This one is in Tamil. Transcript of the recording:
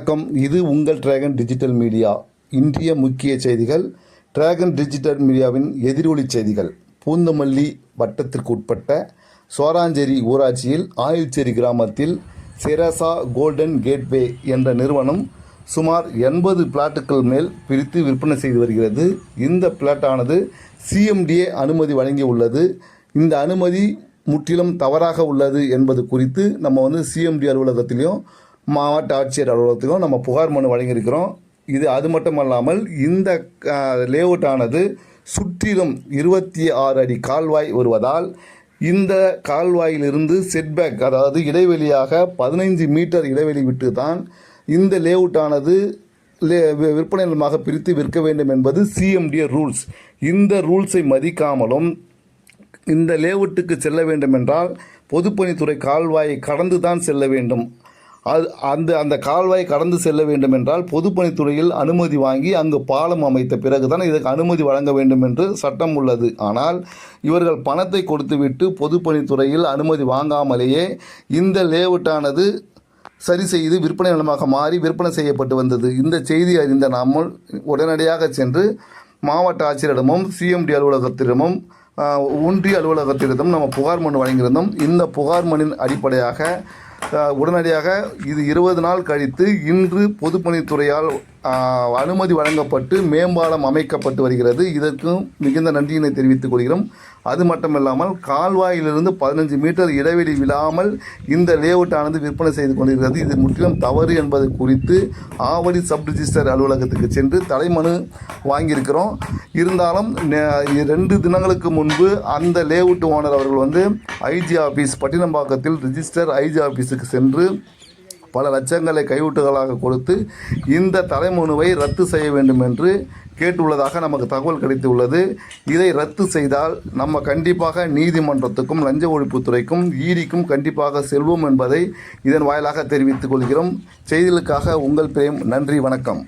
வணக்கம். இது உங்கள் டிராகன் டிஜிட்டல் மீடியா. இன்றைய முக்கிய செய்திகள். டிராகன் டிஜிட்டல் மீடியாவின் எதிரொலி செய்திகள். பூந்தமல்லி வட்டத்திற்கு உட்பட்ட சோராஞ்சேரி ஊராட்சியில் ஆயில்சேரி கிராமத்தில் செராசா கோல்டன் கேட்வே என்ற நிறுவனம் சுமார் 80 பிளாட்டுகள் மேல் பிரித்து விற்பனை செய்து வருகிறது. இந்த பிளாட்டானது சிஎம்டிஏ அனுமதி வழங்கியுள்ளது. இந்த அனுமதி முற்றிலும் தவறாக உள்ளது என்பது குறித்து நம்ம சிஎம்டி அலுவலகத்திலையும் மாவட்ட ஆட்சியர் அலுவலகத்திலும் நம்ம புகார் மனு வழங்கியிருக்கிறோம். அது மட்டுமல்லாமல் இந்த லேஅவுட்டானது சுற்றிலும் 26 அடி கால்வாய் வருவதால் இந்த கால்வாயிலிருந்து செட்பேக், அதாவது இடைவெளியாக 15 மீட்டர் இடைவெளி விட்டு தான் இந்த லேஅவுட்டானது விற்பனை நிலமாக பிரித்து விற்க வேண்டும் என்பது சிஎம்டிஏ ரூல்ஸ். இந்த ரூல்ஸை மதிக்காமலும் இந்த லேஅவுட்டுக்கு செல்ல வேண்டும் என்றால் பொதுப்பணித்துறை கால்வாயை கடந்து தான் செல்ல வேண்டும். அந்த கால்வாயை கடந்து செல்ல வேண்டும் என்றால் பொதுப்பணித்துறையில் அனுமதி வாங்கி அங்கு பாலம் அமைத்த பிறகுதான் இதற்கு அனுமதி வழங்க வேண்டும் என்று சட்டம் உள்ளது. ஆனால் இவர்கள் பணத்தை கொடுத்துவிட்டு பொதுப்பணித்துறையில் அனுமதி வாங்காமலேயே இந்த லேஅவுட்டானது சரி செய்து விற்பனை நிலமாக மாறி விற்பனை செய்யப்பட்டு வந்தது. இந்த செய்தி அறிந்த நாம் உடனடியாக சென்று மாவட்ட ஆட்சியரிடமும் சிஎம்டி அலுவலகத்திடமும் ஒன்றிய அலுவலகத்திடம் நம்ம புகார் மனு வழங்கியிருந்தோம். இந்த புகார் மனுவின் அடிப்படையாக உடனடியாக இது 20 நாள் கழித்து இன்று பொதுப்பணித்துறையால் அனுமதி வழங்கப்பட்டு மேம்பாலம் அமைக்கப்பட்டு வருகிறது. இதற்கும் மிகுந்த நன்றியினை தெரிவித்துக் கொள்கிறோம். அது மட்டுமில்லாமல் கால்வாயிலிருந்து 15 மீட்டர் இடைவெளி விழாமல் இந்த லேஅவுட்டானது விற்பனை செய்து கொண்டிருக்கிறது. இது முற்றிலும் தவறு என்பது குறித்து ஆவடி சப் ரிஜிஸ்டர் அலுவலகத்துக்கு சென்று தலைமனு வாங்கியிருக்கிறோம். இருந்தாலும் 2 தினங்களுக்கு முன்பு அந்த லேஅவுட் ஓனர் அவர்கள் ஐஜி ஆஃபீஸ் பட்டினம்பாக்கத்தில் ரிஜிஸ்டர் ஐஜி ஆஃபீஸுக்கு சென்று பல லட்சங்களை கையூட்டுகளாக கொடுத்து இந்த தலைமனுவை ரத்து செய்ய வேண்டும் என்று கேட்டுள்ளதாக நமக்கு தகவல் கிடைத்துள்ளது. இதை ரத்து செய்தால் நம்ம கண்டிப்பாக நீதிமன்றத்துக்கும் லஞ்ச ஒழிப்புத்துறைக்கும் ஈடிக்கும் கண்டிப்பாக செல்வோம் என்பதை இதன் வாயிலாக தெரிவித்துக் கொள்கிறோம். செய்திகளுக்காக உங்கள் பிரேம். நன்றி, வணக்கம்.